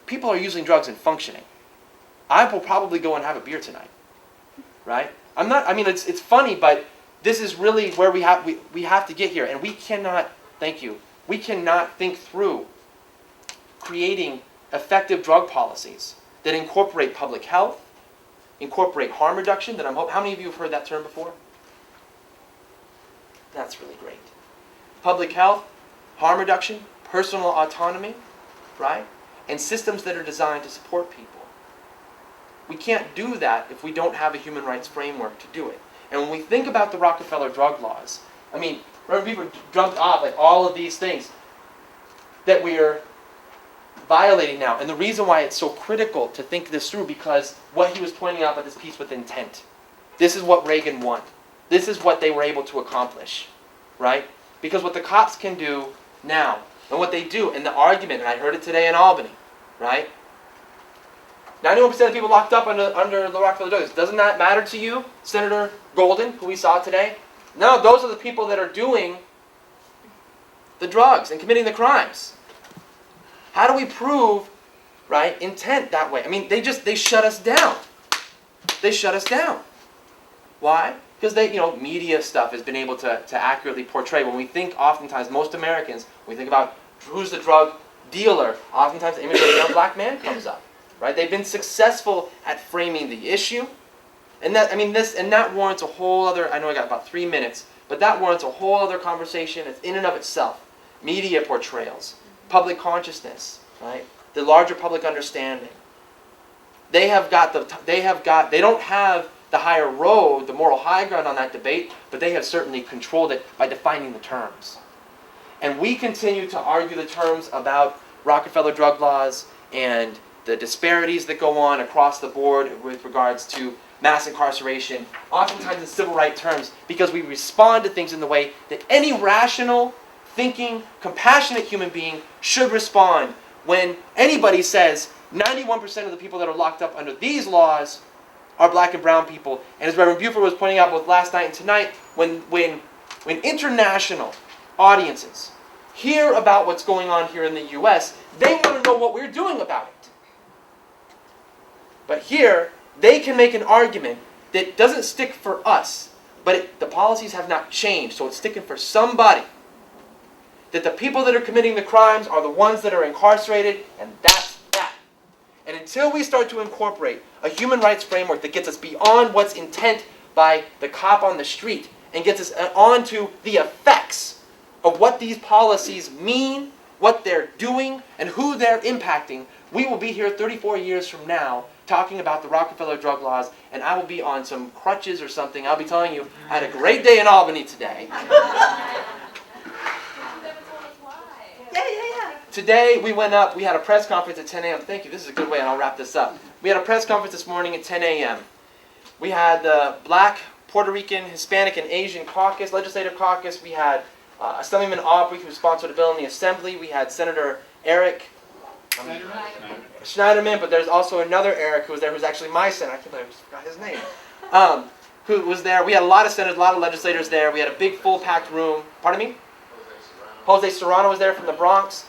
people are using drugs and functioning. I will probably go and have a beer tonight, right? It's funny, but this is really where we have to get here, and we cannot, thank you, we cannot think through creating effective drug policies that incorporate public health, incorporate harm reduction, how many of you have heard that term before? That's really great. Public health, harm reduction, personal autonomy, right? And systems that are designed to support people. We can't do that if we don't have a human rights framework to do it. And when we think about the Rockefeller drug laws, Reverend Beaver jumped off like all of these things that we are violating now. And the reason why it's so critical to think this through, because what he was pointing out about this piece with intent. This is what Reagan won. This is what they were able to accomplish, right? Because what the cops can do now, and what they do, and the argument, and I heard it today in Albany, right? 91% of people locked up under the Rockefeller drugs. Doesn't that matter to you, Senator Golden, who we saw today? No, those are the people that are doing the drugs and committing the crimes. How do we prove, right, intent that way? They shut us down. They shut us down. Why? Because media stuff has been able to accurately portray. When we think, oftentimes, most Americans, when we think about who's the drug dealer, oftentimes the image of a young black man comes up. Right? They've been successful at framing the issue. And that warrants a whole other, I know I got about 3 minutes, but that warrants a whole other conversation in and of itself. Media portrayals, public consciousness, right? The larger public understanding. They don't have the higher road, the moral high ground on that debate, but they have certainly controlled it by defining the terms. And we continue to argue the terms about Rockefeller drug laws and the disparities that go on across the board with regards to mass incarceration, oftentimes in civil rights terms, because we respond to things in the way that any rational, thinking, compassionate human being should respond when anybody says 91% of the people that are locked up under these laws are black and brown people. And as Reverend Buford was pointing out both last night and tonight, when international audiences hear about what's going on here in the U.S., they want to know what we're doing about it. But here, they can make an argument that doesn't stick for us, but the policies have not changed, so it's sticking for somebody. That the people that are committing the crimes are the ones that are incarcerated, and that's that. And until we start to incorporate a human rights framework that gets us beyond what's intent by the cop on the street and gets us onto the effects of what these policies mean, what they're doing, and who they're impacting, we will be here 34 years from now talking about the Rockefeller drug laws, and I will be on some crutches or something. I'll be telling you, I had a great day in Albany today. Today we went up, we had a press conference at 10 a.m. Thank you, this is a good way, and I'll wrap this up. We had a press conference this morning at 10 a.m. We had the Black, Puerto Rican, Hispanic, and Asian caucus, legislative caucus. We had Assemblyman Aubrey, who sponsored a bill in the Assembly. We had Senator Eric Schneiderman, but there's also another Eric who was there, who's actually my senator. I can't believe I just forgot his name. Who was there. We had a lot of senators, a lot of legislators there. We had a big, full, packed room. Pardon me? Jose Serrano was there from the Bronx.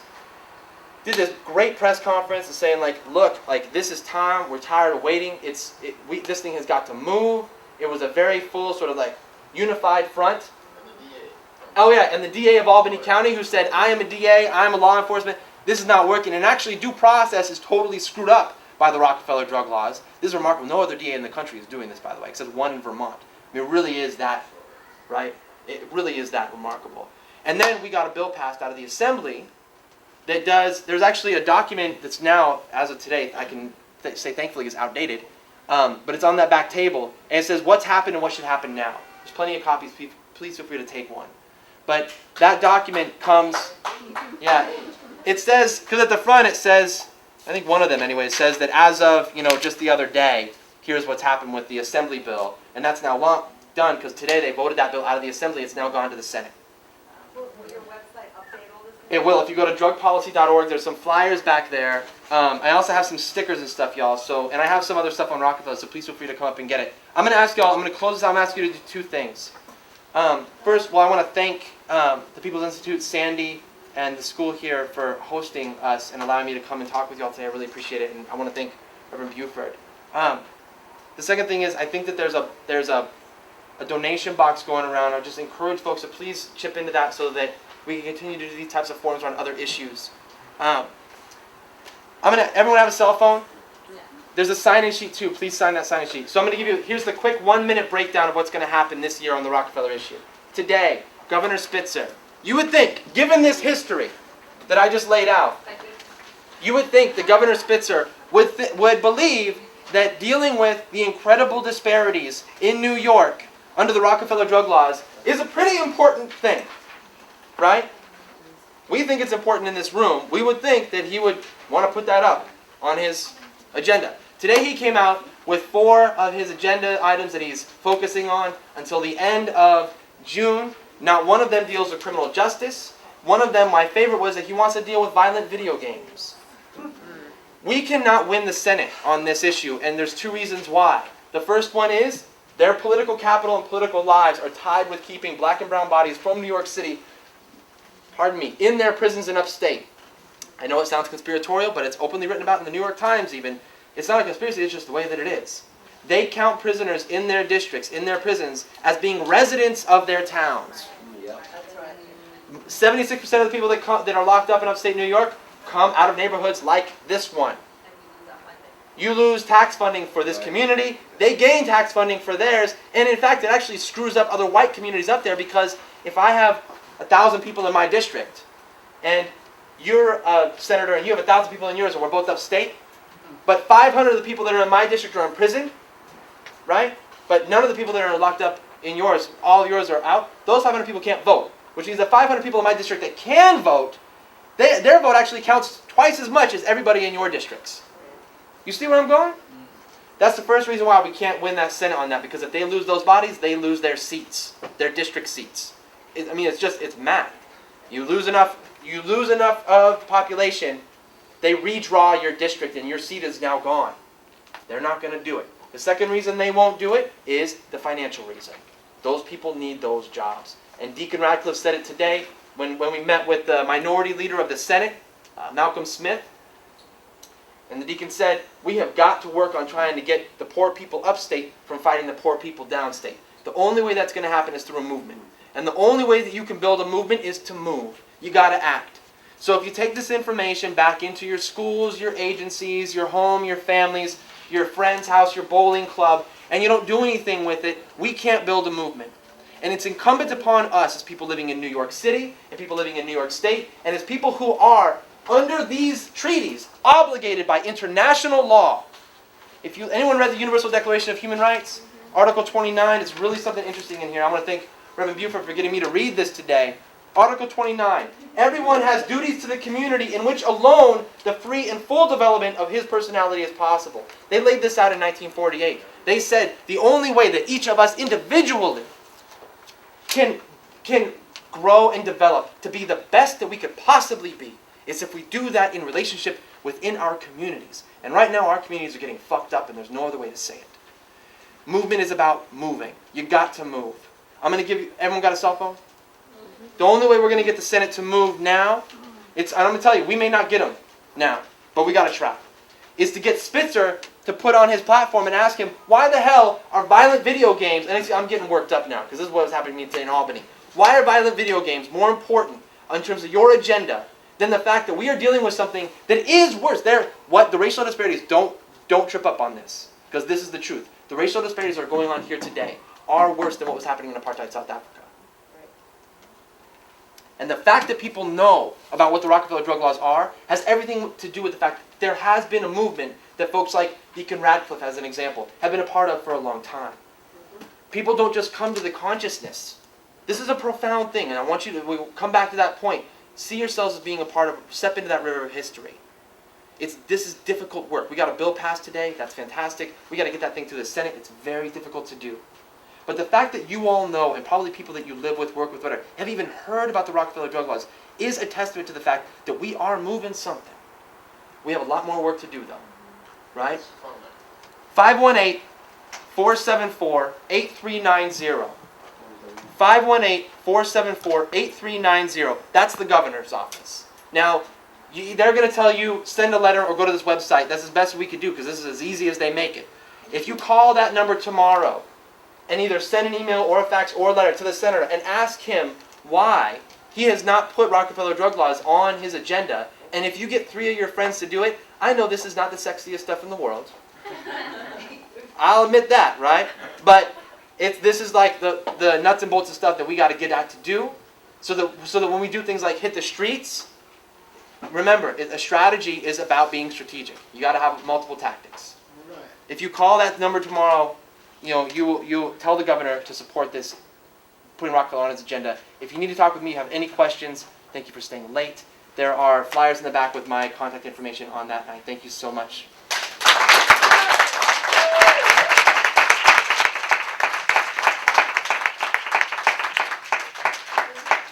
Did this great press conference and saying, look, this is time. We're tired of waiting. This thing has got to move. It was a very full, sort of unified front. Oh yeah, and the DA of Albany County, who said, I am a DA, I am a law enforcement. This is not working. And actually, due process is totally screwed up by the Rockefeller drug laws. This is remarkable. No other DA in the country is doing this, by the way, except one in Vermont. It really is that, right? It really is that remarkable. And then we got a bill passed out of the Assembly that there's actually a document that's now, as of today, I can say thankfully is outdated, but it's on that back table, and it says what's happened and what should happen now. There's plenty of copies. Please feel free to take one. But that document comes, yeah, it says, because at the front it says, I think one of them anyway, says that as of, just the other day, here's what's happened with the Assembly bill. And that's now done, because today they voted that bill out of the Assembly. It's now gone to the Senate. Will your website update all this It will. If you go to drugpolicy.org, there's some flyers back there. I also have some stickers and stuff, y'all. So, and I have some other stuff on Rockefeller, so please feel free to come up and get it. I'm going to ask y'all, I'm going to close this out. I'm going to ask you to do two things. First, well, I want to thank the People's Institute, Sandy, and the school here for hosting us and allowing me to come and talk with y'all today. I really appreciate it, and I want to thank Reverend Buford. The second thing is, I think that there's a donation box going around. I just encourage folks to please chip into that so that we can continue to do these types of forums on other issues. Everyone have a cell phone? Yeah. There's a sign-in sheet too. Please sign that sign-in sheet. So I'm going to give you, here's the quick 1-minute breakdown of what's going to happen this year on the Rockefeller issue. Today, Governor Spitzer, you would think, given this history that I just laid out, you would think that Governor Spitzer would believe that dealing with the incredible disparities in New York under the Rockefeller drug laws is a pretty important thing, right? We think it's important in this room. We would think that he would want to put that up on his agenda. Today he came out with 4 of his agenda items that he's focusing on until the end of June. Not one of them deals with criminal justice. One of them, my favorite, was that he wants to deal with violent video games. We cannot win the Senate on this issue, and there's 2 reasons why. The first one is their political capital and political lives are tied with keeping black and brown bodies from New York City, in their prisons in upstate. I know it sounds conspiratorial, but it's openly written about in the New York Times even. It's not a conspiracy, it's just the way that it is. They count prisoners in their districts, in their prisons, as being residents of their towns. That's right. 76% of the people that are locked up in upstate New York come out of neighborhoods like this one. You lose tax funding for this community, they gain tax funding for theirs, and in fact it actually screws up other white communities up there, because if I have 1,000 people in my district, and you're a senator and you have 1,000 people in yours, and we're both upstate, but 500 of the people that are in my district are in prison, right? But none of the people that are locked up in yours, all of yours are out, those 500 people can't vote, which means that 500 people in my district that can vote, their vote actually counts twice as much as everybody in your districts. You see where I'm going? That's the first reason why we can't win that Senate on that, because if they lose those bodies, they lose their seats, their district seats. It's math. You lose enough of population, they redraw your district and your seat is now gone. They're not going to do it. The second reason they won't do it is the financial reason. Those people need those jobs. And Deacon Radcliffe said it today when we met with the minority leader of the Senate, Malcolm Smith. And the deacon said, we have got to work on trying to get the poor people upstate from fighting the poor people downstate. The only way that's going to happen is through a movement. And the only way that you can build a movement is to move. You got to act. So if you take this information back into your schools, your agencies, your home, your families, your friend's house, your bowling club, and you don't do anything with it, we can't build a movement. And it's incumbent upon us as people living in New York City, and people living in New York State, and as people who are, under these treaties, obligated by international law. Anyone read the Universal Declaration of Human Rights? Article 29 is really something interesting in here. I want to thank Reverend Buford for getting me to read this today. Article 29. Everyone has duties to the community in which alone the free and full development of his personality is possible. They laid this out in 1948. They said the only way that each of us individually can grow and develop to be the best that we could possibly be is if we do that in relationship within our communities. And right now our communities are getting fucked up and there's no other way to say it. Movement is about moving. You got to move. I'm going to give you, everyone got a cell phone? The only way we're going to get the Senate to move now, I'm going to tell you, we may not get them now, but we got to try, is to get Spitzer to put on his platform and ask him, why the hell are violent video games, and I'm getting worked up now, because this is what was happening to me today in Albany. Why are violent video games more important in terms of your agenda than the fact that we are dealing with something that is worse? The racial disparities, don't trip up on this, because this is the truth. The racial disparities that are going on here today are worse than what was happening in apartheid South Africa. And the fact that people know about what the Rockefeller drug laws are has everything to do with the fact that there has been a movement that folks like Deacon Radcliffe, as an example, have been a part of for a long time. People don't just come to the consciousness. This is a profound thing, and I want you to come back to that point. See yourselves as being a part of, step into that river of history. This is difficult work. We got a bill passed today. That's fantastic. We got to get that thing to the Senate. It's very difficult to do. But the fact that you all know, and probably people that you live with, work with, whatever, have even heard about the Rockefeller drug laws, is a testament to the fact that we are moving something. We have a lot more work to do, though. Right? 518-474-8390. 518-474-8390. That's the governor's office. Now, they're going to tell you, send a letter or go to this website. That's as best we could do because this is as easy as they make it. If you call that number tomorrow and either send an email or a fax or a letter to the senator and ask him why he has not put Rockefeller drug laws on his agenda, and if you get 3 of your friends to do it, I know this is not the sexiest stuff in the world. I'll admit that, right? But this is like the nuts and bolts of stuff that we got to get out to do, so that when we do things like hit the streets, remember, a strategy is about being strategic. You got to have multiple tactics. Right. If you call that number tomorrow, you tell the governor to support this, putting Rockefeller on his agenda. If you need to talk with me, have any questions, thank you for staying late. There are flyers in the back with my contact information on that, and I thank you so much